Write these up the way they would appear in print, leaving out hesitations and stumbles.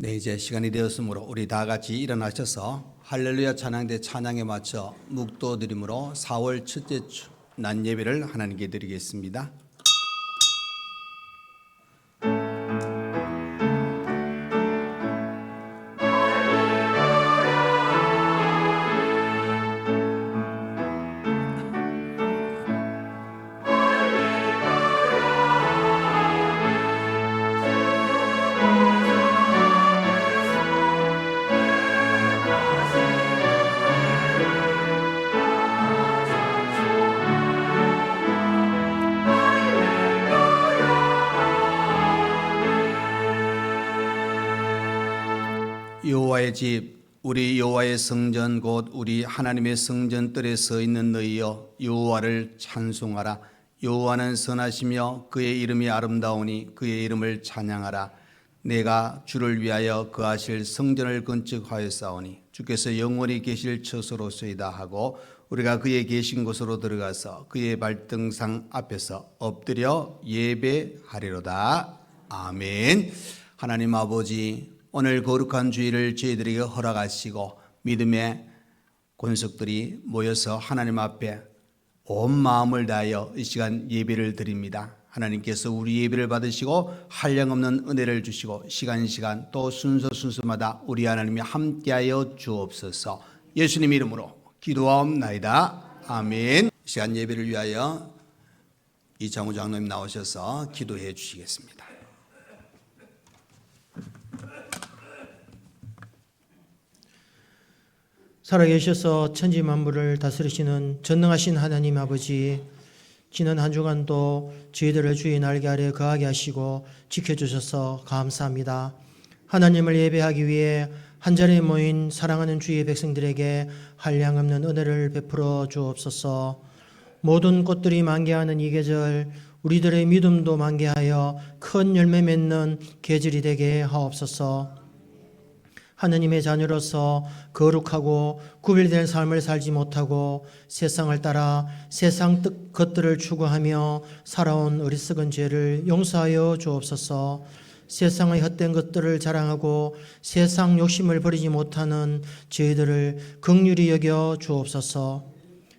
네, 이제 시간이 되었으므로 우리 다 같이 일어나셔서 할렐루야 찬양대 찬양에 맞춰 묵도드림으로 4월 첫째 주 낮 예배를 하나님께 드리겠습니다. 여호와의 집, 우리 여호와의 성전 곧 우리 하나님의 성전뜰에 서 있는 너희여, 여호와를 찬송하라. 여호와는 선하시며 그의 이름이 아름다우니 그의 이름을 찬양하라. 내가 주를 위하여 거하실 성전을 건축하였사오니 주께서 영원히 계실 처소로소이다 하고 우리가 그의 계신 곳으로 들어가서 그의 발등상 앞에서 엎드려 예배하리로다. 아멘. 하나님 아버지, 오늘 거룩한 주일을 저희들에게 허락하시고 믿음의 권속들이 모여서 하나님 앞에 온 마음을 다하여 이 시간 예배를 드립니다. 하나님께서 우리 예배를 받으시고 한량없는 은혜를 주시고 시간 또 순서마다 우리 하나님이 함께하여 주옵소서. 예수님 이름으로 기도하옵나이다. 아멘. 이 시간 예배를 위하여 이창우 장로님 나오셔서 기도해 주시겠습니다. 살아계셔서 천지 만물을 다스리시는 전능하신 하나님 아버지, 지난 한 주간도 저희들을 주의 날개 아래 거하게 하시고 지켜주셔서 감사합니다. 하나님을 예배하기 위해 한자리에 모인 사랑하는 주의 백성들에게 한량없는 은혜를 베풀어 주옵소서. 모든 꽃들이 만개하는 이 계절, 우리들의 믿음도 만개하여 큰 열매 맺는 계절이 되게 하옵소서. 하느님의 자녀로서 거룩하고 구별된 삶을 살지 못하고 세상을 따라 세상 것들을 추구하며 살아온 어리석은 죄를 용서하여 주옵소서. 세상의 헛된 것들을 자랑하고 세상 욕심을 버리지 못하는 저희들을 긍휼히 여겨 주옵소서.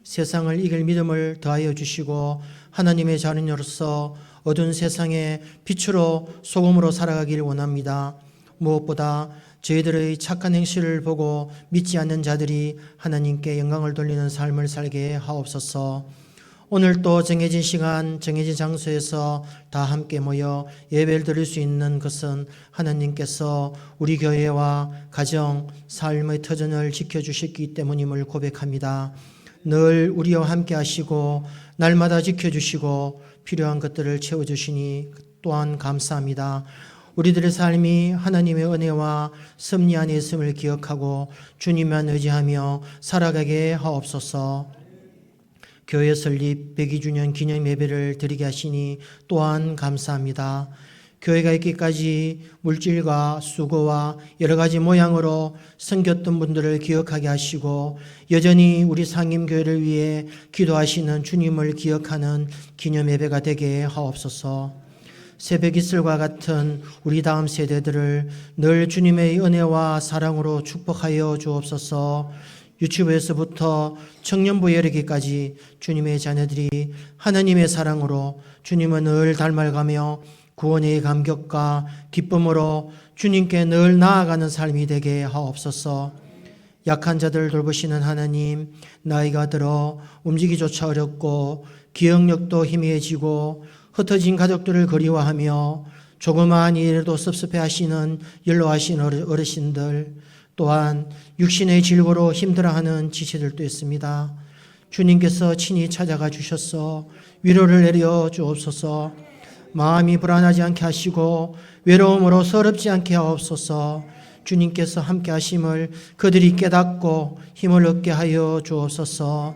세상을 이길 믿음을 더하여 주시고 하나님의 자녀로서 어두운 세상에 빛으로 소금으로 살아가길 원합니다. 무엇보다 저희들의 착한 행실을 보고 믿지 않는 자들이 하나님께 영광을 돌리는 삶을 살게 하옵소서. 오늘 또 정해진 시간, 정해진 장소에서 다 함께 모여 예배를 드릴 수 있는 것은 하나님께서 우리 교회와 가정, 삶의 터전을 지켜주셨기 때문임을 고백합니다. 늘 우리와 함께 하시고 날마다 지켜주시고 필요한 것들을 채워주시니 또한 감사합니다. 우리들의 삶이 하나님의 은혜와 섭리 안에 있음을 기억하고 주님만 의지하며 살아가게 하옵소서. 교회 설립 102주년 기념 예배를 드리게 하시니 또한 감사합니다. 교회가 있기까지 물질과 수고와 여러 가지 모양으로 섬겼던 분들을 기억하게 하시고 여전히 우리 상임교회를 위해 기도하시는 주님을 기억하는 기념 예배가 되게 하옵소서. 새벽 이슬과 같은 우리 다음 세대들을 늘 주님의 은혜와 사랑으로 축복하여 주옵소서. 유치부에서부터 청년부에 이르기까지 주님의 자녀들이 하나님의 사랑으로 주님을 늘 닮아가며 구원의 감격과 기쁨으로 주님께 늘 나아가는 삶이 되게 하옵소서. 약한 자들을 돌보시는 하나님, 나이가 들어 움직이기조차 어렵고 기억력도 희미해지고 흩어진 가족들을 그리워하며 조그마한 일에도 섭섭해하시는 연로하신 어르신들, 또한 육신의 질고로 힘들어하는 지체들도 있습니다. 주님께서 친히 찾아가 주셔서 위로를 내려 주옵소서. 마음이 불안하지 않게 하시고 외로움으로 서럽지 않게 하옵소서. 주님께서 함께 하심을 그들이 깨닫고 힘을 얻게 하여 주옵소서.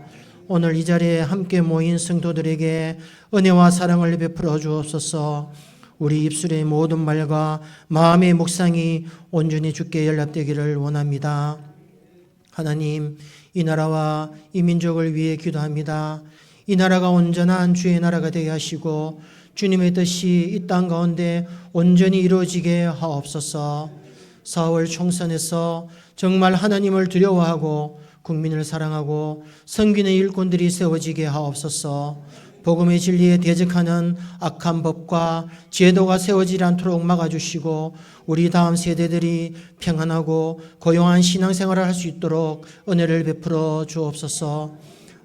오늘 이 자리에 함께 모인 성도들에게 은혜와 사랑을 베풀어 주옵소서. 우리 입술의 모든 말과 마음의 묵상이 온전히 주께 연락되기를 원합니다. 하나님, 이 나라와 이 민족을 위해 기도합니다. 이 나라가 온전한 주의 나라가 되게 하시고 주님의 뜻이 이 땅 가운데 온전히 이루어지게 하옵소서. 4월 총선에서 정말 하나님을 두려워하고 국민을 사랑하고 섬기는 일꾼들이 세워지게 하옵소서. 복음의 진리에 대적하는 악한 법과 제도가 세워지지 않도록 막아주시고 우리 다음 세대들이 평안하고 고용한 신앙생활을 할 수 있도록 은혜를 베풀어 주옵소서.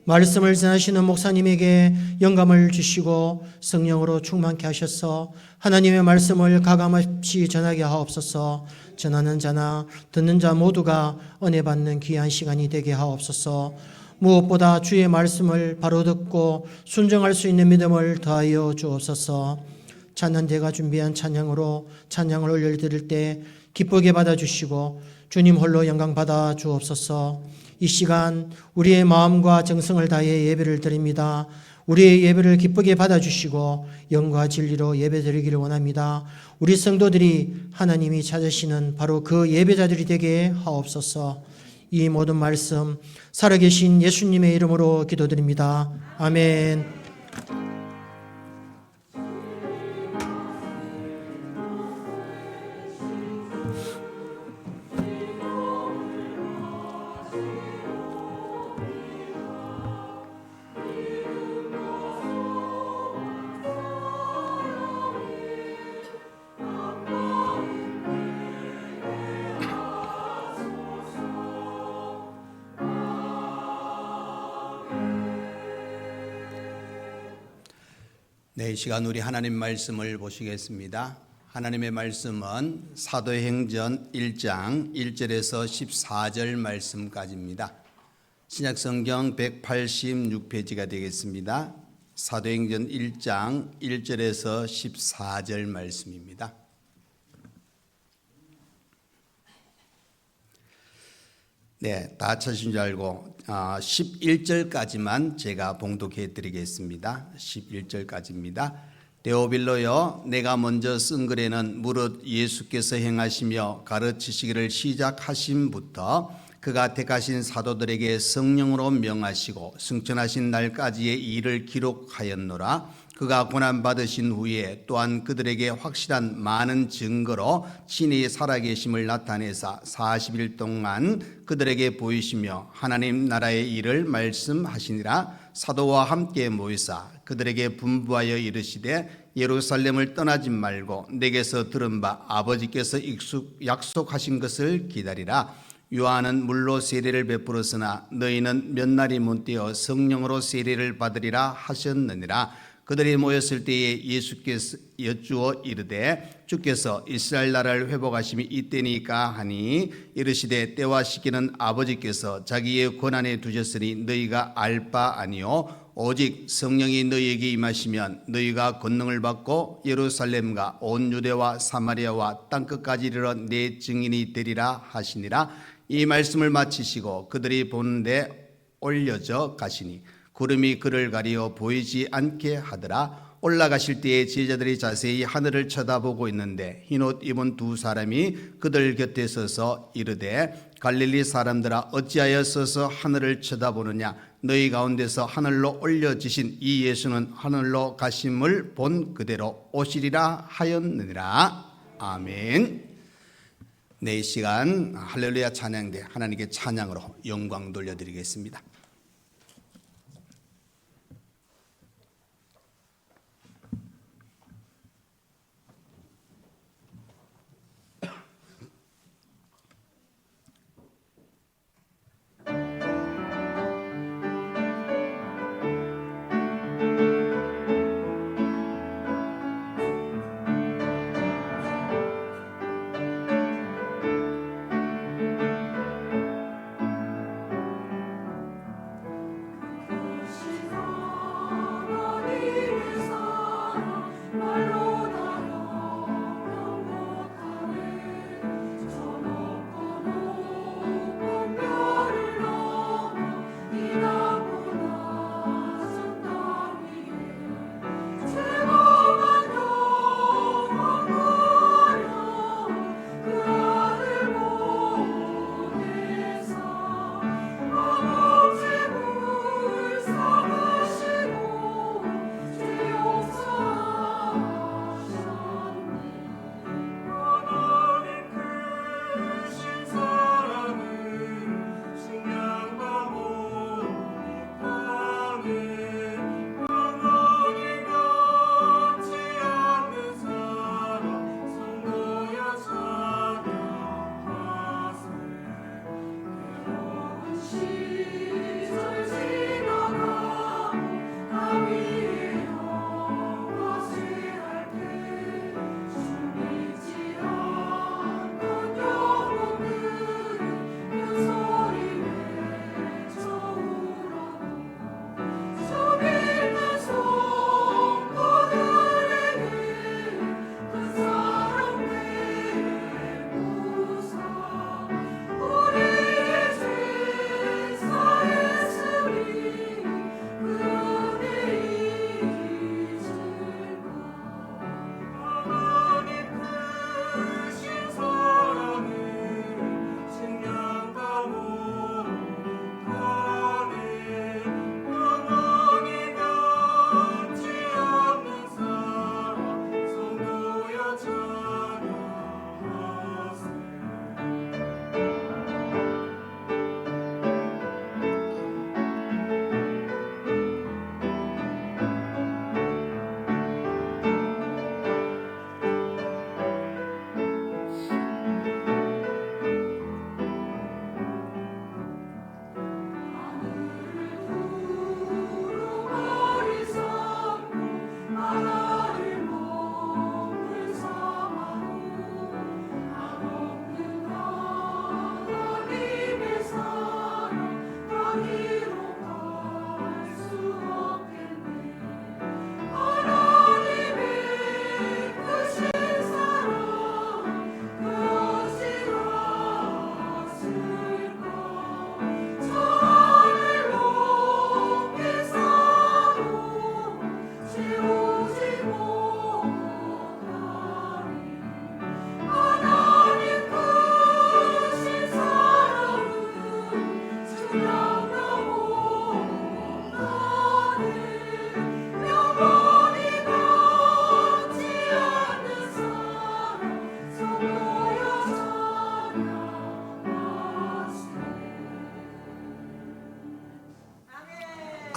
말씀을 전하시는 목사님에게 영감을 주시고 성령으로 충만케 하셔서 하나님의 말씀을 가감없이 전하게 하옵소서. 전하는 자나 듣는 자 모두가 은혜 받는 귀한 시간이 되게 하옵소서. 무엇보다 주의 말씀을 바로 듣고 순종할 수 있는 믿음을 더하여 주옵소서. 찬양대가 준비한 찬양으로 찬양을 올려드릴 때 기쁘게 받아주시고 주님 홀로 영광 받아 주옵소서. 이 시간 우리의 마음과 정성을 다해 예배를 드립니다. 우리의 예배를 기쁘게 받아주시고 영과 진리로 예배드리기를 원합니다. 우리 성도들이 하나님이 찾으시는 바로 그 예배자들이 되게 하옵소서. 이 모든 말씀 살아계신 예수님의 이름으로 기도드립니다. 아멘. 네, 이 시간 우리 하나님 말씀을 보시겠습니다. 하나님의 말씀은 사도행전 1장 1절에서 14절 말씀까지입니다. 신약성경 186페이지가 되겠습니다. 사도행전 1장 1절에서 14절 말씀입니다. 네, 다 찾으신 줄 알고 11절까지만 제가 봉독해 드리겠습니다. 11절까지입니다. 데오빌로여, 내가 먼저 쓴 글에는 무릇 예수께서 행하시며 가르치시기를 시작하심부터 그가 택하신 사도들에게 성령으로 명하시고 승천하신 날까지의 일을 기록하였노라. 그가 고난받으신 후에 또한 그들에게 확실한 많은 증거로 친히 살아계심을 나타내사 40일 동안 그들에게 보이시며 하나님 나라의 일을 말씀하시니라. 사도와 함께 모이사 그들에게 분부하여 이르시되 예루살렘을 떠나지 말고 내게서 들은 바 아버지께서 약속하신 것을 기다리라. 요한은 물로 세례를 베풀었으나 너희는 몇 날이 못되어 성령으로 세례를 받으리라 하셨느니라. 그들이 모였을 때에 예수께서 여쭈어 이르되 주께서 이스라엘 나라를 회복하심이 이때니까 하니 이르시되 때와 시기는 아버지께서 자기의 권한에 두셨으니 너희가 알 바 아니요 오직 성령이 너희에게 임하시면 너희가 권능을 받고 예루살렘과 온 유대와 사마리아와 땅끝까지 이르러 내 증인이 되리라 하시니라. 이 말씀을 마치시고 그들이 보는데 올려져 가시니 구름이 그를 가리어 보이지 않게 하더라. 올라가실 때에 제자들이 자세히 하늘을 쳐다보고 있는데 흰옷 입은 두 사람이 그들 곁에 서서 이르되 갈릴리 사람들아 어찌하여 서서 하늘을 쳐다보느냐. 너희 가운데서 하늘로 올려지신 이 예수는 하늘로 가심을 본 그대로 오시리라 하였느니라. 아멘. 네, 이 시간 할렐루야 찬양대 하나님께 찬양으로 영광 돌려드리겠습니다.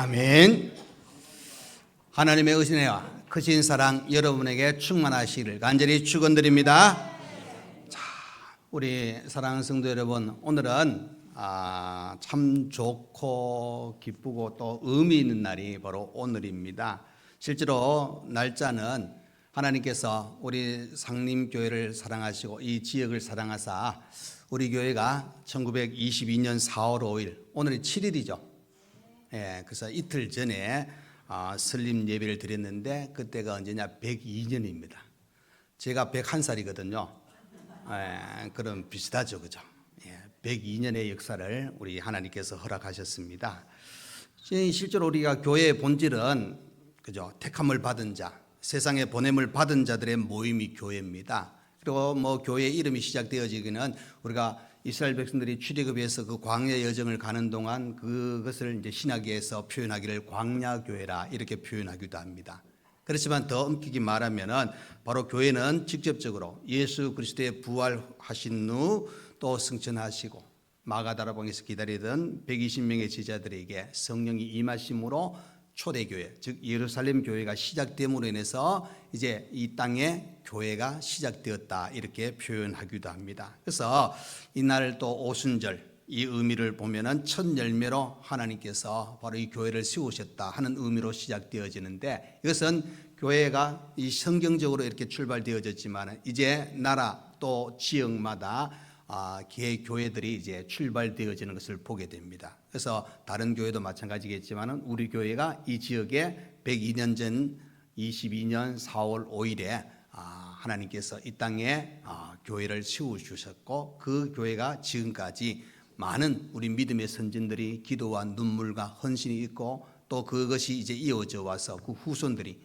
아멘. 하나님의 의신과 크신 사랑 여러분에게 충만하시기를 간절히 축원드립니다. 자, 우리 사랑하는 성도 여러분, 오늘은 참 좋고 기쁘고 또 의미 있는 날이 바로 오늘입니다. 실제로 날짜는 하나님께서 우리 상림교회를 사랑하시고 이 지역을 사랑하사 우리 교회가 1922년 4월 5일, 오늘이 7일이죠. 그래서 이틀 전에 설립 예배를 드렸는데 그때가 언제냐? 102년입니다. 제가 101살이거든요. 그럼 비슷하죠, 그죠? 102년의 역사를 우리 하나님께서 허락하셨습니다. 실제로 우리가 교회의 본질은 그죠? 택함을 받은 자, 세상에 보냄을 받은 자들의 모임이 교회입니다. 그리고 교회 이름이 시작되어지기는 우리가 이스라엘 백성들이 출애굽에서 그 광야 여정을 가는 동안 그것을 이제 신학에서 표현하기를 광야교회라 이렇게 표현하기도 합니다. 그렇지만 더 엄격히 말하면은 바로 교회는 직접적으로 예수 그리스도의 부활하신 후 또 승천하시고 마가다라봉에서 기다리던 120명의 제자들에게 성령이 임하심으로 초대교회, 즉 예루살렘 교회가 시작됨으로 인해서 이제 이 땅에 교회가 시작되었다 이렇게 표현하기도 합니다. 그래서 이날 또 오순절 이 의미를 보면은 첫 열매로 하나님께서 바로 이 교회를 세우셨다 하는 의미로 시작되어지는데, 이것은 교회가 이 성경적으로 이렇게 출발되어졌지만 이제 나라 또 지역마다 교회들이 이제 출발되어지는 것을 보게 됩니다. 그래서 다른 교회도 마찬가지겠지만 우리 교회가 이 지역에 102년 전 22년 4월 5일에 하나님께서 이 땅에 교회를 세우셨고 그 교회가 지금까지 많은 우리 믿음의 선진들이 기도와 눈물과 헌신이 있고 또 그것이 이제 이어져 와서 그 후손들이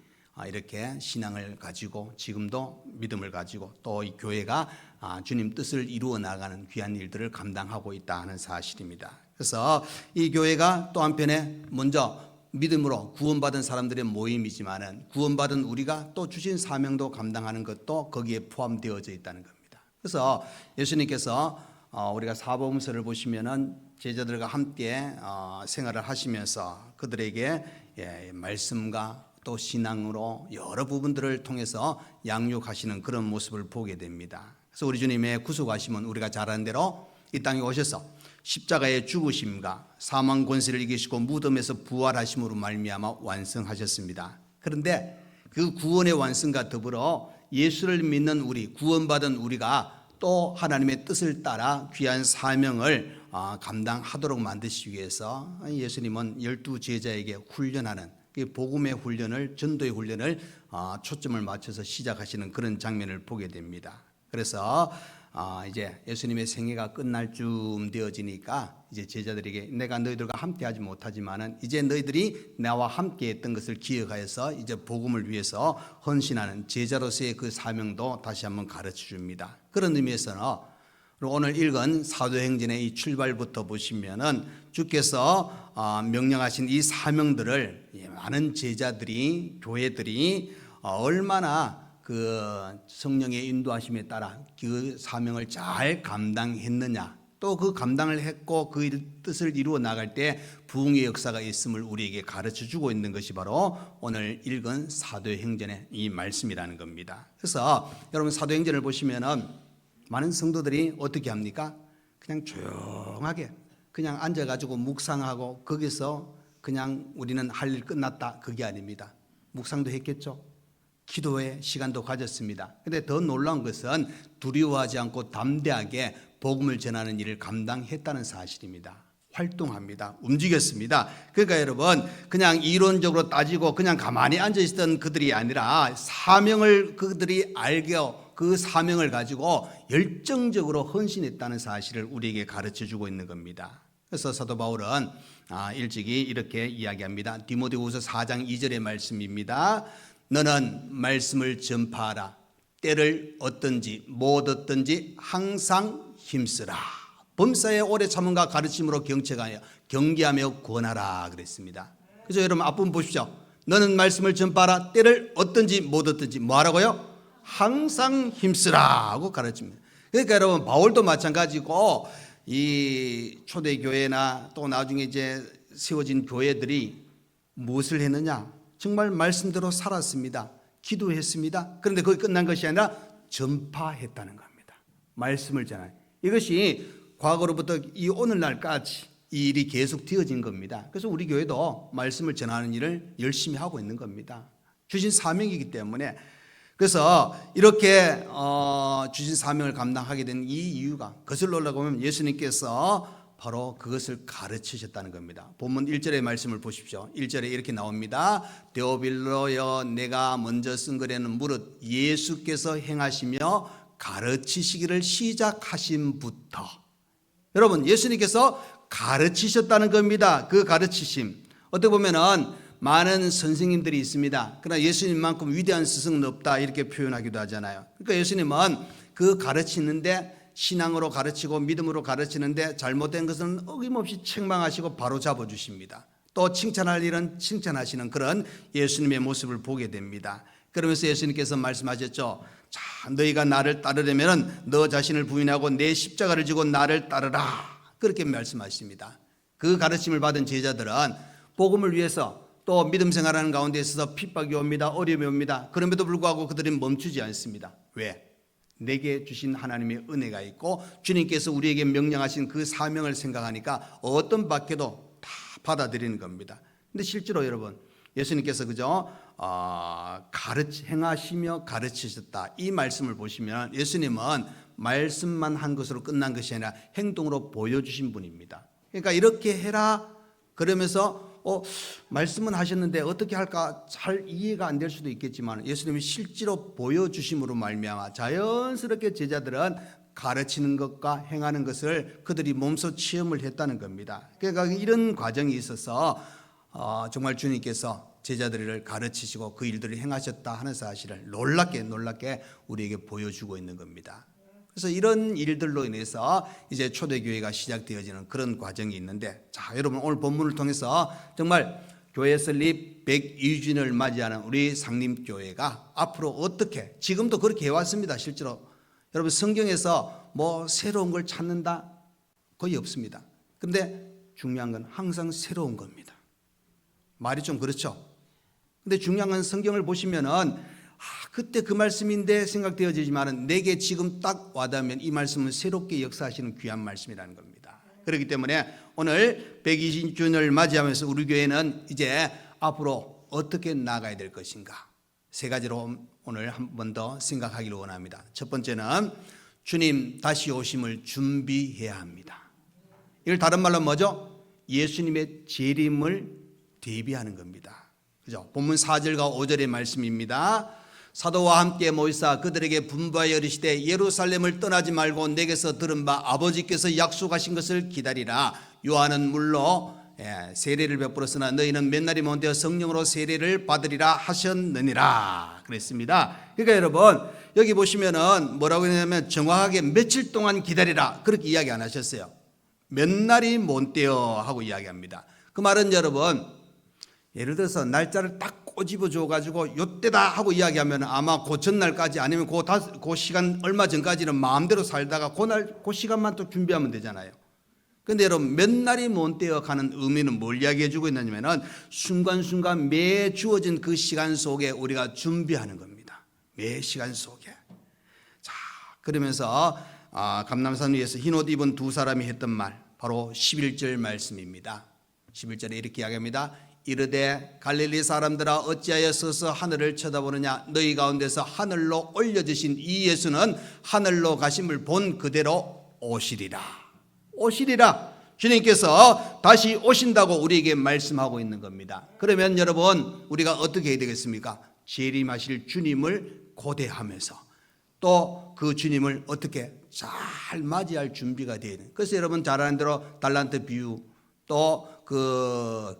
이렇게 신앙을 가지고 지금도 믿음을 가지고 또 이 교회가 주님 뜻을 이루어 나가는 귀한 일들을 감당하고 있다 하는 사실입니다. 그래서 이 교회가 또 한편에 먼저 믿음으로 구원받은 사람들의 모임이지만은 구원받은 우리가 또 주신 사명도 감당하는 것도 거기에 포함되어져 있다는 겁니다. 그래서 예수님께서 우리가 사복음서를 보시면은 제자들과 함께 생활을 하시면서 그들에게 말씀과 또 신앙으로 여러 부분들을 통해서 양육하시는 그런 모습을 보게 됩니다. 그래서 우리 주님의 구속하심은 우리가 잘 아는 대로 이 땅에 오셔서 십자가의 죽으심과 사망 권세를 이기시고 무덤에서 부활하심으로 말미암아 완성하셨습니다. 그런데 그 구원의 완성과 더불어 예수를 믿는 우리, 구원받은 우리가 또 하나님의 뜻을 따라 귀한 사명을 감당하도록 만드시기 위해서 예수님은 12제자에게 훈련하는 복음의 훈련을, 전도의 훈련을 초점을 맞춰서 시작하시는 그런 장면을 보게 됩니다. 그래서 이제 예수님의 생애가 끝날 쯤 되어지니까 이제 제자들에게 내가 너희들과 함께하지 못하지만은 이제 너희들이 나와 함께했던 것을 기억하여서 이제 복음을 위해서 헌신하는 제자로서의 그 사명도 다시 한번 가르쳐 줍니다. 그런 의미에서는 오늘 읽은 사도행전의 이 출발부터 보시면은 주께서 명령하신 이 사명들을 많은 제자들이, 교회들이 얼마나 그 성령의 인도하심에 따라 그 사명을 잘 감당했느냐, 또 그 감당을 했고 그 뜻을 이루어 나갈 때 부흥의 역사가 있음을 우리에게 가르쳐 주고 있는 것이 바로 오늘 읽은 사도행전의 이 말씀이라는 겁니다. 그래서 여러분 사도행전을 보시면은 많은 성도들이 어떻게 합니까? 그냥 조용하게 그냥 앉아가지고 묵상하고 거기서 그냥 우리는 할 일 끝났다, 그게 아닙니다. 묵상도 했겠죠. 기도의 시간도 가졌습니다. 그런데 더 놀라운 것은 두려워하지 않고 담대하게 복음을 전하는 일을 감당했다는 사실입니다. 활동합니다. 움직였습니다. 그러니까 여러분 그냥 이론적으로 따지고 그냥 가만히 앉아있던 그들이 아니라 사명을 그들이 알고 그 사명을 가지고 열정적으로 헌신했다는 사실을 우리에게 가르쳐주고 있는 겁니다. 그래서 사도 바울은 일찍이 이렇게 이야기합니다. 디모데후서 4장 2절의 말씀입니다. 너는 말씀을 전파하라. 때를 얻든지 못 얻든지 항상 힘쓰라. 범사에 오래 참음과 가르침으로 경계하며 권하라 그랬습니다. 그래서 여러분 앞부분 보십시오. 너는 말씀을 전파하라. 때를 얻든지 못 얻든지 뭐 하라고요? 항상 힘쓰라 하고 가르칩니다. 그러니까 여러분 바울도 마찬가지고 이 초대교회나 또 나중에 이제 세워진 교회들이 무엇을 했느냐? 정말 말씀대로 살았습니다. 기도했습니다. 그런데 거기 끝난 것이 아니라 전파했다는 겁니다. 말씀을 전하는. 이것이 과거로부터 이 오늘날까지 이 일이 계속 되어진 겁니다. 그래서 우리 교회도 말씀을 전하는 일을 열심히 하고 있는 겁니다. 주신 사명이기 때문에. 그래서 이렇게 주신 사명을 감당하게 된 이 이유가 거슬러 올라가면 예수님께서 바로 그것을 가르치셨다는 겁니다. 본문 1절의 말씀을 보십시오. 1절에 이렇게 나옵니다. 데오빌로여 내가 먼저 쓴 글에는 무릇 예수께서 행하시며 가르치시기를 시작하심부터. 여러분, 예수님께서 가르치셨다는 겁니다. 그 가르치심. 어떻게 보면은 많은 선생님들이 있습니다. 그러나 예수님만큼 위대한 스승은 없다 이렇게 표현하기도 하잖아요. 그러니까 예수님은 그 가르치는데 신앙으로 가르치고 믿음으로 가르치는데 잘못된 것은 어김없이 책망하시고 바로 잡아주십니다. 또 칭찬할 일은 칭찬하시는 그런 예수님의 모습을 보게 됩니다. 그러면서 예수님께서 말씀하셨죠. 자, 너희가 나를 따르려면 너 자신을 부인하고 내 십자가를 지고 나를 따르라. 그렇게 말씀하십니다. 그 가르침을 받은 제자들은 복음을 위해서 또 믿음 생활하는 가운데 있어서 핍박이 옵니다. 어려움이 옵니다. 그럼에도 불구하고 그들은 멈추지 않습니다. 왜? 내게 주신 하나님의 은혜가 있고 주님께서 우리에게 명령하신 그 사명을 생각하니까 어떤 밖에도 다 받아들이는 겁니다. 근데 실제로 여러분, 예수님께서 그죠? 행하시며 가르치셨다. 이 말씀을 보시면 예수님은 말씀만 한 것으로 끝난 것이 아니라 행동으로 보여주신 분입니다. 그러니까 이렇게 해라 그러면서 말씀은 하셨는데 어떻게 할까 잘 이해가 안 될 수도 있겠지만 예수님이 실제로 보여주심으로 말미암아 자연스럽게 제자들은 가르치는 것과 행하는 것을 그들이 몸소 체험을 했다는 겁니다. 그러니까 이런 과정이 있어서 정말 주님께서 제자들을 가르치시고 그 일들을 행하셨다 하는 사실을 놀랍게 우리에게 보여주고 있는 겁니다. 그래서 이런 일들로 인해서 이제 초대교회가 시작되어지는 그런 과정이 있는데, 자, 여러분 오늘 본문을 통해서 정말 교회 설립 102주년을 맞이하는 우리 상림교회가 앞으로 어떻게, 지금도 그렇게 해왔습니다. 실제로 여러분 성경에서 뭐 새로운 걸 찾는다 거의 없습니다. 그런데 중요한 건 항상 새로운 겁니다. 말이 좀 그렇죠. 근데 중요한 건 성경을 보시면은 그때 그 말씀인데 생각되어지지만 내게 지금 딱 와닿으면 이 말씀은 새롭게 역사하시는 귀한 말씀이라는 겁니다. 그렇기 때문에 오늘 120주년을 맞이하면서 우리 교회는 이제 앞으로 어떻게 나아가야 될 것인가, 세 가지로 오늘 한 번 더 생각하기를 원합니다. 첫 번째는 주님 다시 오심을 준비해야 합니다. 이걸 다른 말로 뭐죠? 예수님의 재림을 대비하는 겁니다. 그죠? 본문 4절과 5절의 말씀입니다. 사도와 함께 모이사 그들에게 분부하여 이르시되 예루살렘을 떠나지 말고 내게서 들은 바 아버지께서 약속하신 것을 기다리라. 요한은 물로 세례를 베풀었으나 너희는 몇 날이 먼 되어 성령으로 세례를 받으리라 하셨느니라 그랬습니다. 그러니까 여러분 여기 보시면은 뭐라고 했냐면 정확하게 며칠 동안 기다리라 그렇게 이야기 안 하셨어요. 몇 날이 먼 때여 하고 이야기합니다. 그 말은 여러분 예를 들어서 날짜를 딱 꼬집어 줘가지고 요때다 하고 이야기하면 아마 그 전날까지 아니면 그 시간 얼마 전까지는 마음대로 살다가 그 시간만 또 준비하면 되잖아요. 그런데 여러분 몇 날이 먼 때여 가는 의미는 뭘 이야기해 주고 있느냐면 순간순간 매 주어진 그 시간 속에 우리가 준비하는 겁니다. 매 시간 속에. 자, 그러면서 감람산 위에서 흰옷 입은 두 사람이 했던 말 바로 11절 말씀입니다. 11절에 이렇게 이야기합니다. 이르되 갈릴리 사람들아 어찌하여 서서 하늘을 쳐다보느냐 너희 가운데서 하늘로 올려지신 이 예수는 하늘로 가심을 본 그대로 오시리라. 주님께서 다시 오신다고 우리에게 말씀하고 있는 겁니다. 그러면 여러분 우리가 어떻게 해야 되겠습니까? 재림하실 주님을 고대하면서 또 그 주님을 어떻게 잘 맞이할 준비가 되어야 돼요. 그래서 여러분 잘 아는 대로 달란트 비유 또 그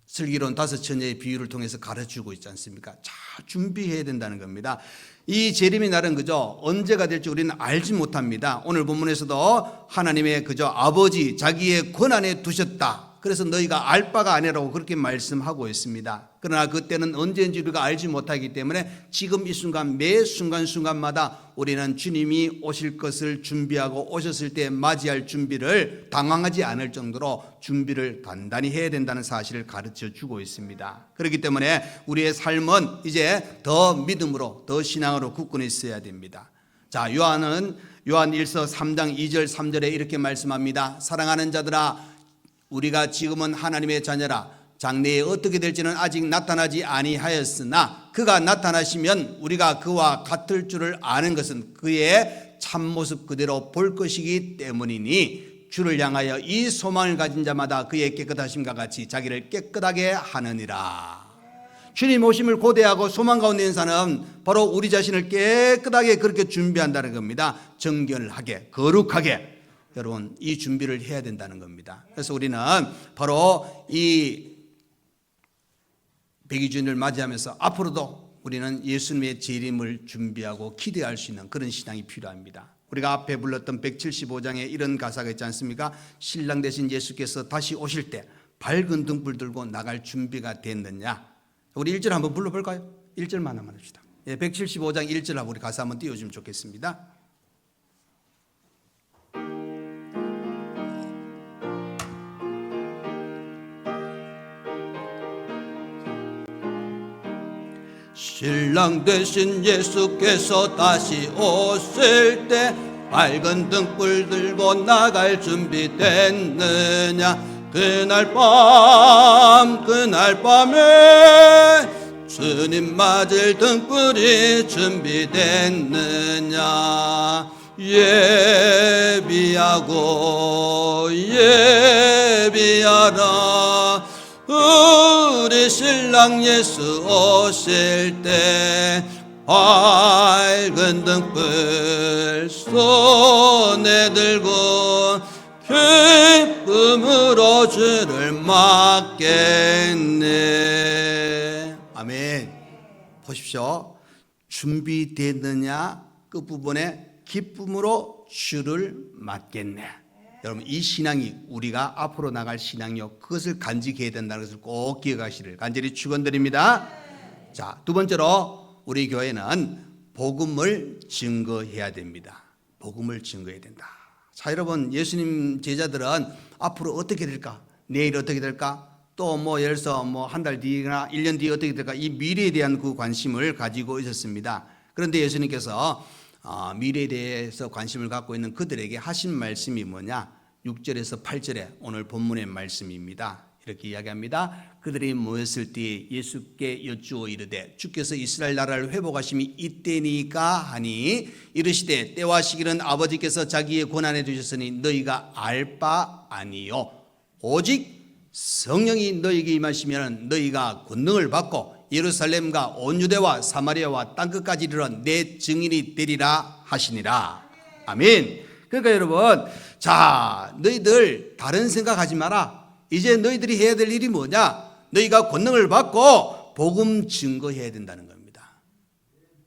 슬기로운 5처녀의 비유를 통해서 가르치고 있지 않습니까? 잘 준비해야 된다는 겁니다. 이 재림의 날은 그저 언제가 될지 우리는 알지 못합니다. 오늘 본문에서도 하나님의 그저 아버지 자기의 권한에 두셨다 그래서 너희가 알 바가 아니라고 그렇게 말씀하고 있습니다. 그러나 그때는 언제인지 우리가 알지 못하기 때문에 지금 이 순간 매 순간순간마다 우리는 주님이 오실 것을 준비하고 오셨을 때 맞이할 준비를 당황하지 않을 정도로 준비를 단단히 해야 된다는 사실을 가르쳐 주고 있습니다. 그렇기 때문에 우리의 삶은 이제 더 믿음으로 더 신앙으로 굳건히 있어야 됩니다. 자, 요한 1서 3장 2절 3절에 이렇게 말씀합니다. 사랑하는 자들아, 우리가 지금은 하나님의 자녀라. 장래에 어떻게 될지는 아직 나타나지 아니하였으나 그가 나타나시면 우리가 그와 같을 줄을 아는 것은 그의 참모습 그대로 볼 것이기 때문이니 주를 향하여 이 소망을 가진 자마다 그의 깨끗하심과 같이 자기를 깨끗하게 하느니라. 주님 오심을 고대하고 소망 가운데 있는 사람은 바로 우리 자신을 깨끗하게 그렇게 준비한다는 겁니다. 정결하게, 거룩하게. 여러분, 이 준비를 해야 된다는 겁니다. 그래서 우리는 바로 이 백의주일을 맞이하면서 앞으로도 우리는 예수님의 재림을 준비하고 기대할 수 있는 그런 신앙이 필요합니다. 우리가 앞에 불렀던 175장에 이런 가사가 있지 않습니까? 신랑 되신 예수께서 다시 오실 때 밝은 등불 들고 나갈 준비가 됐느냐? 우리 1절 한번 불러볼까요? 1절만 한번 합시다. 175장 1절 하고 우리 가사 한번 띄워주면 좋겠습니다. 신랑 되신 예수께서 다시 오실 때 밝은 등불 들고 나갈 준비 됐느냐? 그날 밤에 주님 맞을 등불이 준비됐느냐? 예비하라. 우리 신랑 예수 오실 때 밝은 등불 손에 들고 기쁨으로 주를 맞겠네. 아멘. 보십시오. 준비됐느냐? 그 부분에 기쁨으로 주를 맞겠네. 여러분, 이 신앙이 우리가 앞으로 나갈 신앙이요, 그것을 간직해야 된다는 것을 꼭 기억하시를 간절히 축원드립니다. 자, 두 번째로 우리 교회는 복음을 증거해야 됩니다. 복음을 증거해야 된다. 자, 여러분, 예수님 제자들은 앞으로 어떻게 될까? 내일 어떻게 될까? 또 예를 들어서 한 달 뒤나 1년 뒤에 어떻게 될까? 이 미래에 대한 그 관심을 가지고 있었습니다. 그런데 예수님께서 미래에 대해서 관심을 갖고 있는 그들에게 하신 말씀이 뭐냐? 6절에서 8절에 오늘 본문의 말씀입니다. 이렇게 이야기합니다. 그들이 모였을 때 예수께 여쭈어 이르되 주께서 이스라엘 나라를 회복하심이 이때니까 하니 이르시되 때와 시기는 아버지께서 자기의 권한에 두셨으니 너희가 알 바 아니요 오직 성령이 너희에게 임하시면 너희가 권능을 받고 예루살렘과 온 유대와 사마리아와 땅끝까지 이르러 내 증인이 되리라 하시니라. 아멘. 그러니까 여러분, 자, 너희들 다른 생각하지 마라. 이제 너희들이 해야 될 일이 뭐냐? 너희가 권능을 받고 복음 증거해야 된다는 겁니다.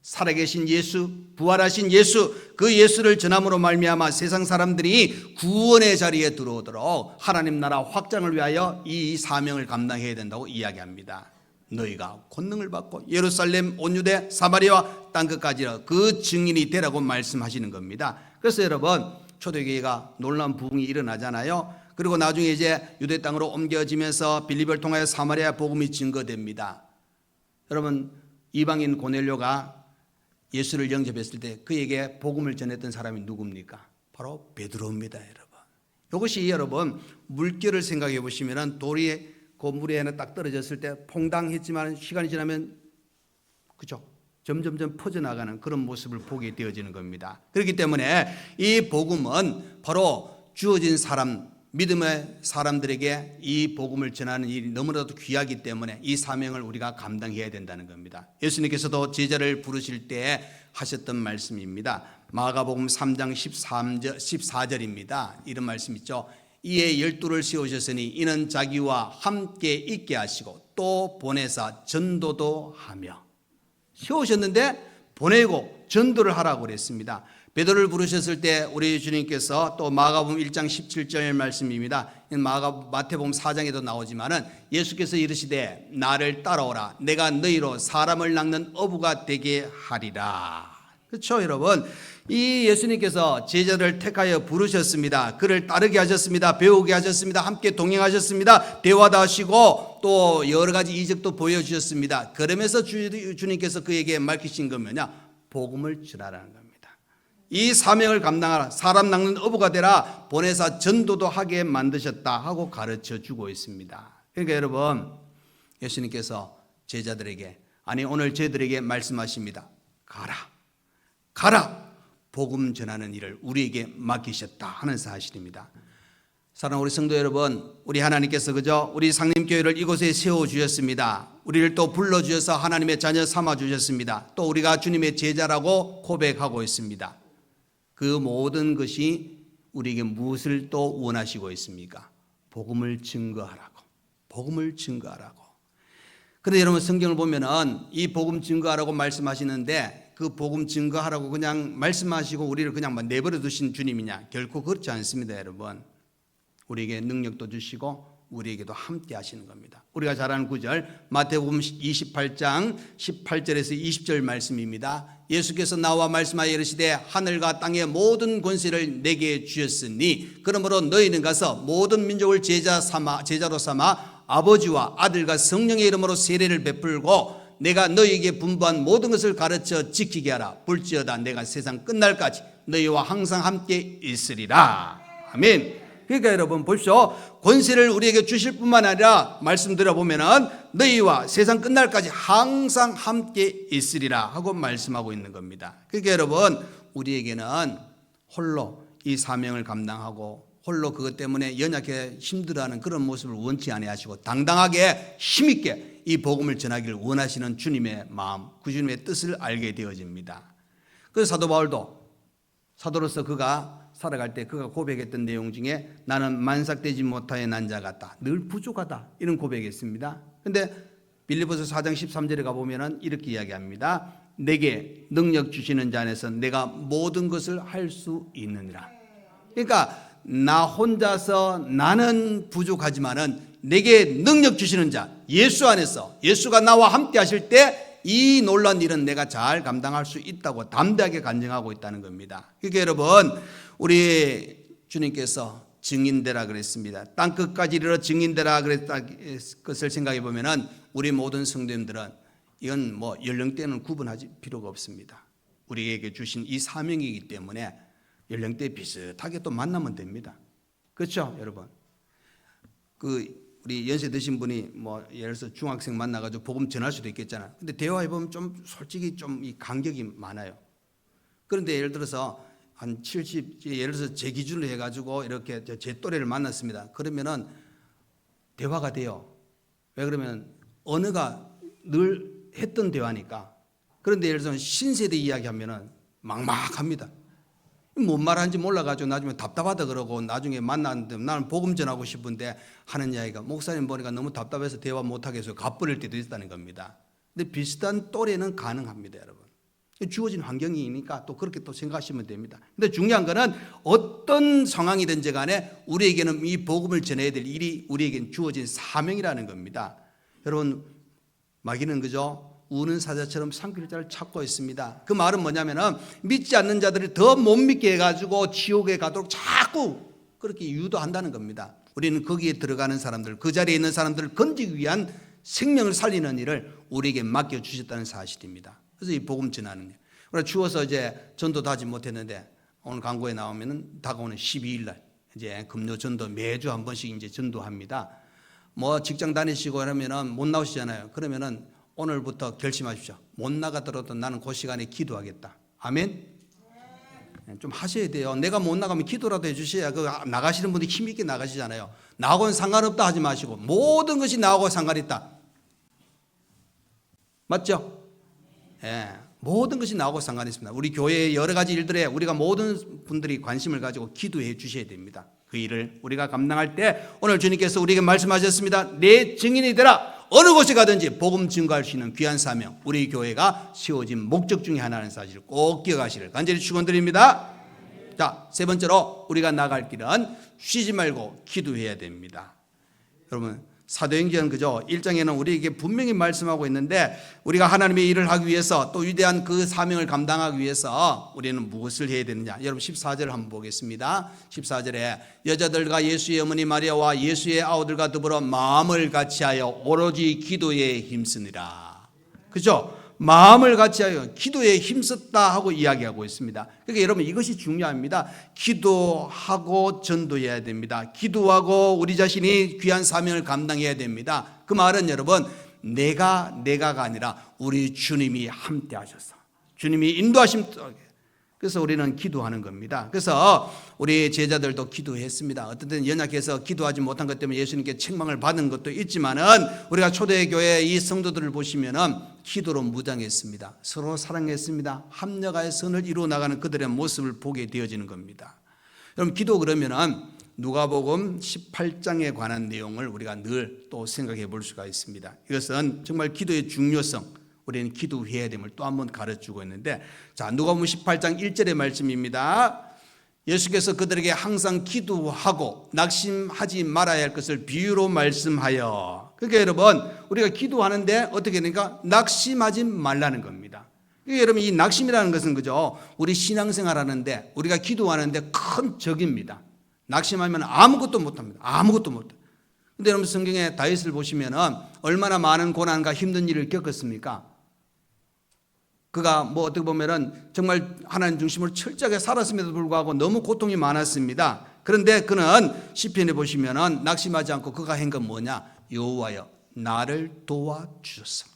살아계신 예수, 부활하신 예수, 그 예수를 전함으로 말미암아 세상 사람들이 구원의 자리에 들어오도록 하나님 나라 확장을 위하여 이 사명을 감당해야 된다고 이야기합니다. 너희가 권능을 받고 예루살렘, 온 유대, 사마리아와 땅끝까지 그 증인이 되라고 말씀하시는 겁니다. 그래서 여러분, 초대교회가 놀라운 부흥이 일어나잖아요. 그리고 나중에 이제 유대 땅으로 옮겨지면서 빌립을 통하여 사마리아 복음이 증거됩니다. 여러분, 이방인 고넬료가 예수를 영접했을 때 그에게 복음을 전했던 사람이 누굽니까? 바로 베드로입니다, 여러분. 이것이 여러분, 물결을 생각해 보시면 돌이 그 물에 딱 떨어졌을 때 퐁당했지만 시간이 지나면 그죠? 점점점 퍼져나가는 그런 모습을 보게 되어지는 겁니다. 그렇기 때문에 이 복음은 바로 주어진 사람, 믿음의 사람들에게 이 복음을 전하는 일이 너무나도 귀하기 때문에 이 사명을 우리가 감당해야 된다는 겁니다. 예수님께서도 제자를 부르실 때 하셨던 말씀입니다. 마가복음 3장 14절입니다. 이런 말씀 있죠. 이에 12를 세우셨으니 이는 자기와 함께 있게 하시고 또 보내사 전도도 하며. 세우셨는데 보내고 전도를 하라고 그랬습니다. 베드로를 부르셨을 때 우리 주님께서 또 마가복음 1장 17절 말씀입니다. 마태복음 4장에도 나오지만은 예수께서 이르시되 나를 따라오라. 내가 너희로 사람을 낚는 어부가 되게 하리라. 그렇죠, 여러분? 이 예수님께서 제자를 택하여 부르셨습니다. 그를 따르게 하셨습니다. 배우게 하셨습니다. 함께 동행하셨습니다. 대화도 하시고 또 여러 가지 이적도 보여주셨습니다. 그러면서 주님께서 그에게 밝히신 건 뭐냐? 복음을 전하라는 겁니다. 이 사명을 감당하라. 사람 낚는 어부가 되라. 보내사 전도도 하게 만드셨다 하고 가르쳐 주고 있습니다. 그러니까 여러분, 예수님께서 제자들에게, 아니 오늘 저희들에게 말씀하십니다. 가라. 복음 전하는 일을 우리에게 맡기셨다 하는 사실입니다. 사랑하는 우리 성도 여러분, 우리 하나님께서 그죠? 우리 상림교회를 이곳에 세워주셨습니다. 우리를 또 불러주셔서 하나님의 자녀 삼아주셨습니다. 또 우리가 주님의 제자라고 고백하고 있습니다. 그 모든 것이 우리에게 무엇을 또 원하시고 있습니까? 복음을 증거하라고. 복음을 증거하라고. 그런데 여러분, 성경을 보면은 이 복음 증거하라고 말씀하시는데 그 복음 증거하라고 그냥 말씀하시고 우리를 그냥 내버려 두신 주님이냐? 결코 그렇지 않습니다, 여러분. 우리에게 능력도 주시고 우리에게도 함께 하시는 겁니다. 우리가 잘 아는 구절 마태복음 28장 18절에서 20절 말씀입니다. 예수께서 나와 말씀하여 이르시되 하늘과 땅의 모든 권세를 내게 주셨으니 그러므로 너희는 가서 모든 민족을 제자로 삼아 아버지와 아들과 성령의 이름으로 세례를 베풀고 내가 너희에게 분부한 모든 것을 가르쳐 지키게 하라. 볼지어다 내가 세상 끝날까지 너희와 항상 함께 있으리라. 아멘. 그러니까 여러분 보십시오. 권세를 우리에게 주실 뿐만 아니라 말씀드려 보면은 너희와 세상 끝날까지 항상 함께 있으리라 하고 말씀하고 있는 겁니다. 그러니까 여러분, 우리에게는 홀로 이 사명을 감당하고 홀로 그것 때문에 연약해 힘들어하는 그런 모습을 원치 아니하시고 당당하게 힘있게 이 복음을 전하기를 원하시는 주님의 마음, 그 주님의 뜻을 알게 되어집니다. 그래서 사도 바울도 사도로서 그가 살아갈 때 그가 고백했던 내용 중에 나는 만삭되지 못하여 난 자 같다. 늘 부족하다. 이런 고백했습니다. 그런데 빌립보서 4장 13절에 가보면 이렇게 이야기합니다. 내게 능력 주시는 자 안에서 내가 모든 것을 할 수 있느니라. 그러니까 나 혼자서 나는 부족하지만은 내게 능력 주시는 자 예수 안에서 예수가 나와 함께 하실 때 이 놀라운 일은 내가 잘 감당할 수 있다고 담대하게 간증하고 있다는 겁니다. 그러니까 여러분, 우리 주님께서 증인되라 그랬습니다. 땅끝까지 이르러 증인되라 그랬다 것을 생각해 보면은 우리 모든 성도님들은 이건 뭐 연령대는 구분하지 필요가 없습니다. 우리에게 주신 이 사명이기 때문에 연령대 비슷하게 또 만나면 됩니다. 그렇죠, 여러분? 우리 연세 드신 분이 뭐 예를 들어서 중학생 만나가지고 복음 전할 수도 있겠잖아요. 근데 대화해 보면 좀 솔직히 좀 이 간격이 많아요. 그런데 예를 들어서 한 70, 예를 들어서 제 기준으로 해가지고 이렇게 제 또래를 만났습니다. 그러면은 대화가 돼요. 왜 그러면 언어가 늘 했던 대화니까. 그런데 예를 들어서 신세대 이야기하면은 막막합니다. 뭔 말하는지 몰라가지고 나중에 답답하다 그러고 나중에 만났는데 나는 복음 전하고 싶은데 하는 이야기가 목사님 보니까 너무 답답해서 대화 못하게 해서 갚버릴 때도 있다는 겁니다. 근데 비슷한 또래는 가능합니다, 여러분. 주어진 환경이니까 또 그렇게 또 생각하시면 됩니다. 근데 중요한 거는 어떤 상황이든지 간에 우리에게는 이 복음을 전해야 될 일이 우리에게는 주어진 사명이라는 겁니다. 여러분, 마귀는 그죠? 우는 사자처럼 삼킬 자를 찾고 있습니다. 그 말은 뭐냐면은 믿지 않는 자들이 더 못 믿게 해가지고 지옥에 가도록 자꾸 그렇게 유도한다는 겁니다. 우리는 거기에 들어가는 사람들, 그 자리에 있는 사람들을 건지기 위한 생명을 살리는 일을 우리에게 맡겨주셨다는 사실입니다. 그래서 이 복음 전하는 일. 우리가 추워서 이제 전도도 하지 못했는데 오늘 광고에 나오면은 다가오는 12일 날 이제 금요 전도 매주 한 번씩 이제 전도합니다. 뭐 직장 다니시고 그러면은 못 나오시잖아요. 그러면은 오늘부터 결심하십시오. 못 나가더라도 나는 그 시간에 기도하겠다. 아멘? 좀 하셔야 돼요. 내가 못 나가면 기도라도 해주셔야 그 나가시는 분들이 힘있게 나가시잖아요. 나하고는 상관없다 하지 마시고 모든 것이 나하고 상관이 있다. 맞죠? 예, 모든 것이 나하고 상관이 있습니다. 우리 교회의 여러 가지 일들에 우리가 모든 분들이 관심을 가지고 기도해 주셔야 됩니다. 그 일을 우리가 감당할 때 오늘 주님께서 우리에게 말씀하셨습니다. 내 증인이 되라. 어느 곳에 가든지 복음 증거할 수 있는 귀한 사명, 우리 교회가 세워진 목적 중에 하나라는 사실을 꼭 기억하시길 간절히 축원드립니다. 자, 세 번째로 우리가 나갈 길은 쉬지 말고 기도해야 됩니다. 여러분, 사도행전 그죠? 1장에는 우리에게 분명히 말씀하고 있는데 우리가 하나님의 일을 하기 위해서 또 위대한 그 사명을 감당하기 위해서 우리는 무엇을 해야 되느냐? 여러분 14절을 한번 보겠습니다. 14절에 여자들과 예수의 어머니 마리아와 예수의 아우들과 더불어 마음을 같이하여 오로지 기도에 힘쓰니라. 그죠? 마음을 같이하여 기도에 힘썼다 하고 이야기하고 있습니다. 그러니까 여러분 이것이 중요합니다. 기도하고 전도해야 됩니다. 기도하고 우리 자신이 귀한 사명을 감당해야 됩니다. 그 말은 여러분 내가가 아니라 우리 주님이 함께 하셔서 주님이 인도하심, 그래서 우리는 기도하는 겁니다. 그래서 우리 제자들도 기도했습니다. 어떤 때는 연약해서 기도하지 못한 것 때문에 예수님께 책망을 받은 것도 있지만은 우리가 초대교회 이 성도들을 보시면은 기도로 무장했습니다. 서로 사랑했습니다. 합력하여 선을 이루어 나가는 그들의 모습을 보게 되어지는 겁니다. 여러분 기도 그러면은 누가복음 18장에 관한 내용을 우리가 늘 또 생각해 볼 수가 있습니다. 이것은 정말 기도의 중요성, 우리는 기도해야 됨을 또 한 번 가르쳐주고 있는데, 자, 누가복음 18장 1절의 말씀입니다. 예수께서 그들에게 항상 기도하고 낙심하지 말아야 할 것을 비유로 말씀하여. 그러니까 여러분 우리가 기도하는데 어떻게 되니까 낙심하지 말라는 겁니다. 그러니까 여러분 이 낙심이라는 것은 그죠? 우리 신앙생활 하는데 우리가 기도하는데 큰 적입니다. 낙심하면 아무것도 못합니다. 아무것도 못해요. 근데 여러분 성경에 다윗을 보시면은 얼마나 많은 고난과 힘든 일을 겪었습니까? 그가 뭐 어떻게 보면은 정말 하나님 중심으로 철저하게 살았음에도 불구하고 너무 고통이 많았습니다. 그런데 그는 시편에 보시면은 낙심하지 않고 그가 한 건 뭐냐? 여호와여 나를 도와주소서.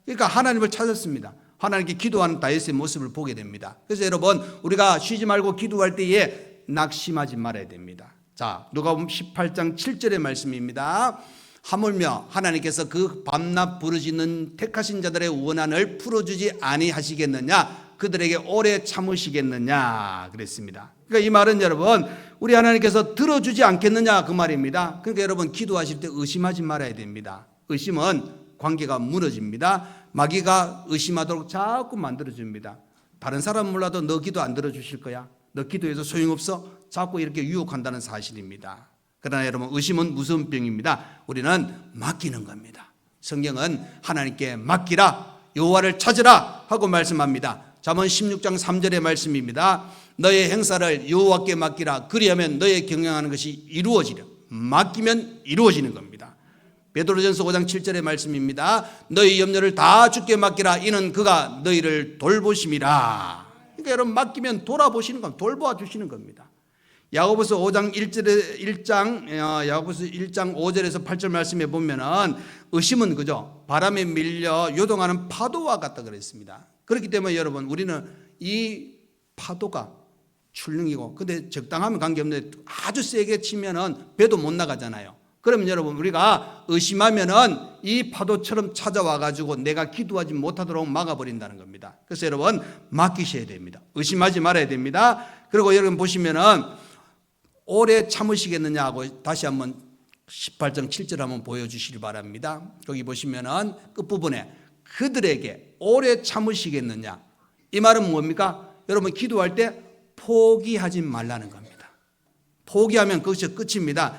그러니까 하나님을 찾았습니다. 하나님께 기도하는 다윗의 모습을 보게 됩니다. 그래서 여러분 우리가 쉬지 말고 기도할 때에 낙심하지 말아야 됩니다. 자, 누가복음 18장 7절의 말씀입니다. 하물며 하나님께서 그 밤낮 부르짖는 택하신 자들의 원한을 풀어주지 아니하시겠느냐? 그들에게 오래 참으시겠느냐? 그랬습니다. 그러니까 이 말은 여러분 우리 하나님께서 들어주지 않겠느냐 그 말입니다. 그러니까 여러분 기도하실 때 의심하지 말아야 됩니다. 의심은 관계가 무너집니다. 마귀가 의심하도록 자꾸 만들어줍니다. 다른 사람 몰라도 너 기도 안 들어주실 거야. 너 기도해서 소용없어. 자꾸 이렇게 유혹한다는 사실입니다. 그러나 여러분 의심은 무서운 병입니다. 우리는 맡기는 겁니다. 성경은 하나님께 맡기라, 여호와를 찾으라 하고 말씀합니다. 잠언 16장 3절의 말씀입니다. 너의 행사를 여호와께 맡기라. 그리하면 너의 경영하는 것이 이루어지려. 맡기면 이루어지는 겁니다. 베드로전서 5장 7절의 말씀입니다. 너희 염려를 다 주께 맡기라. 이는 그가 너희를 돌보심이라. 그러니까 여러분 맡기면 돌아보시는 겁니다. 돌보아 주시는 겁니다. 야고보서 5장 야고보서 1장 5절에서 8절 말씀에 보면은 의심은 그죠? 바람에 밀려 요동하는 파도와 같다 그랬습니다. 그렇기 때문에 여러분 우리는 이 파도가 출렁이고 근데 적당하면 관계없는데 아주 세게 치면은 배도 못 나가잖아요. 그러면 여러분 우리가 의심하면은 이 파도처럼 찾아와 가지고 내가 기도하지 못하도록 막아버린다는 겁니다. 그래서 여러분 맡기셔야 됩니다. 의심하지 말아야 됩니다. 그리고 여러분 보시면은 오래 참으시겠느냐 하고 다시 한번 18장 7절 한번 보여주시기 바랍니다. 거기 보시면은 끝부분에 그들에게 오래 참으시겠느냐, 이 말은 뭡니까? 여러분 기도할 때 포기하지 말라는 겁니다. 포기하면 그것이 끝입니다.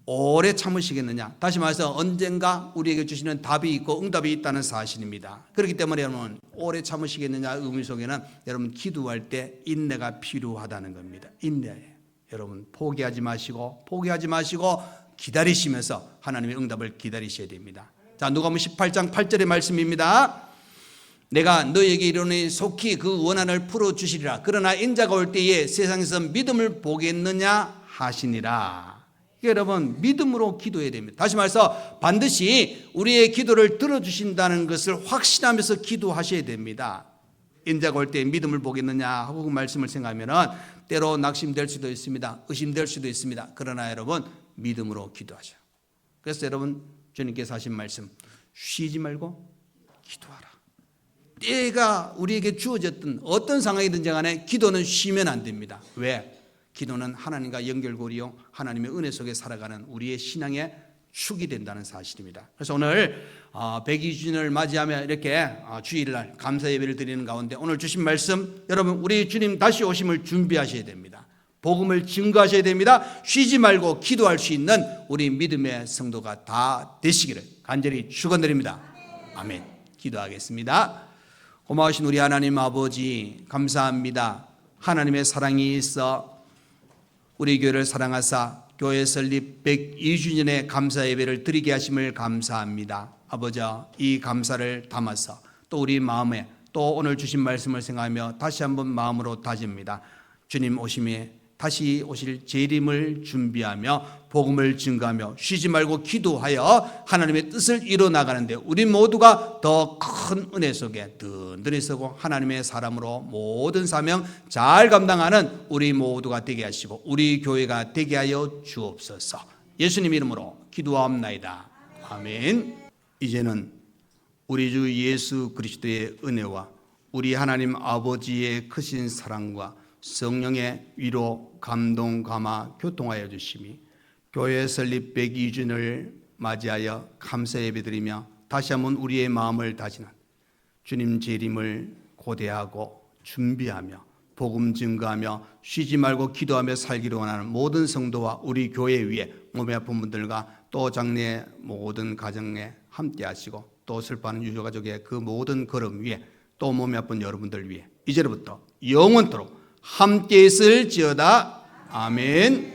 오래 참으시겠느냐, 다시 말해서 언젠가 우리에게 주시는 답이 있고 응답이 있다는 사실입니다. 그렇기 때문에 여러분 오래 참으시겠느냐 의미 속에는 여러분 기도할 때 인내가 필요하다는 겁니다. 인내예요. 여러분 포기하지 마시고 기다리시면서 하나님의 응답을 기다리셔야 됩니다. 자, 누가복음 18장 8절의 말씀입니다. 내가 너에게 이르노니 속히 그 원한을 풀어주시리라. 그러나 인자가 올 때에 세상에서 믿음을 보겠느냐 하시니라. 여러분 믿음으로 기도해야 됩니다. 다시 말해서 반드시 우리의 기도를 들어주신다는 것을 확신하면서 기도하셔야 됩니다. 인자가 올 때 믿음을 보겠느냐 하고 그 말씀을 생각하면 때로 낙심될 수도 있습니다. 의심될 수도 있습니다. 그러나 여러분 믿음으로 기도하셔. 그래서 여러분 주님께서 하신 말씀, 쉬지 말고 기도하라. 때가 우리에게 주어졌던 어떤 상황이든지 간에 기도는 쉬면 안 됩니다. 왜? 기도는 하나님과 연결고리요 하나님의 은혜 속에 살아가는 우리의 신앙의 축이 된다는 사실입니다. 그래서 오늘 102주년을 맞이하며 이렇게 주일날 감사 예배를 드리는 가운데 오늘 주신 말씀, 여러분 우리 주님 다시 오심을 준비하셔야 됩니다. 복음을 증거하셔야 됩니다. 쉬지 말고 기도할 수 있는 우리 믿음의 성도가 다 되시기를 간절히 축원드립니다. 아멘. 기도하겠습니다. 고마우신 우리 하나님 아버지, 감사합니다. 하나님의 사랑이 있어 우리 교회를 사랑하사 교회 설립 102주년의 감사 예배를 드리게 하심을 감사합니다. 아버지, 이 감사를 담아서 또 우리 마음에 또 오늘 주신 말씀을 생각하며 다시 한번 마음으로 다집니다. 주님 오심에 다시 오실 재림을 준비하며 복음을 증거하며 쉬지 말고 기도하여 하나님의 뜻을 이뤄나가는데 우리 모두가 더 큰 은혜 속에 든든히 서고 하나님의 사람으로 모든 사명 잘 감당하는 우리 모두가 되게 하시고 우리 교회가 되게 하여 주옵소서. 예수님 이름으로 기도하옵나이다. 아멘. 이제는 우리 주 예수 그리스도의 은혜와 우리 하나님 아버지의 크신 사랑과 성령의 위로, 감동, 감화, 교통하여 주심이 교회 설립 102주년을 맞이하여 감사 예배드리며 다시 한번 우리의 마음을 다지는 주님 재림을 고대하고 준비하며 복음 증거하며 쉬지 말고 기도하며 살기를 원하는 모든 성도와 우리 교회 위에 몸이 아픈 분들과 또 장래 모든 가정에 함께 하시고 또 슬퍼하는 유족가족의 그 모든 걸음 위에 또 몸이 아픈 여러분들 위해 이제부터 영원토록 함께 있을지어다. 아멘.